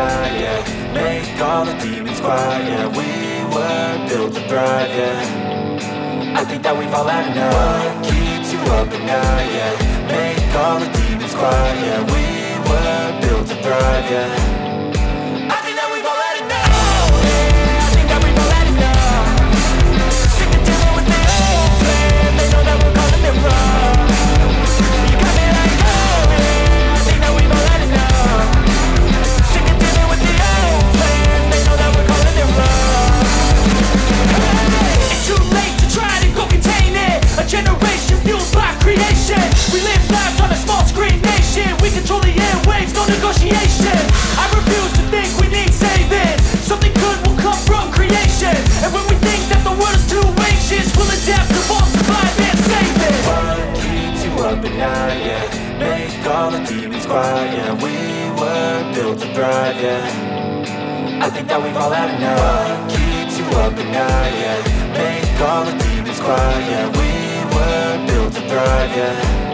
night, yeah. Make all the demons quiet, yeah. We were built to thrive, yeah. I think that we've all had enough. What keeps you up at night, yeah. Make all the demons quiet, yeah. We were built to thrive, yeah. Negotiation. I refuse to think we need saving. Something good will come from creation. And when we think that the world is too anxious, we'll adapt, evolve, survive, and save it. What keeps you up at night, yeah. Make all the demons quiet, yeah. We were built to thrive, yeah. I think that we've all had enough. What keeps you up at night, yeah. Make all the demons quiet, yeah. We were built to thrive, yeah.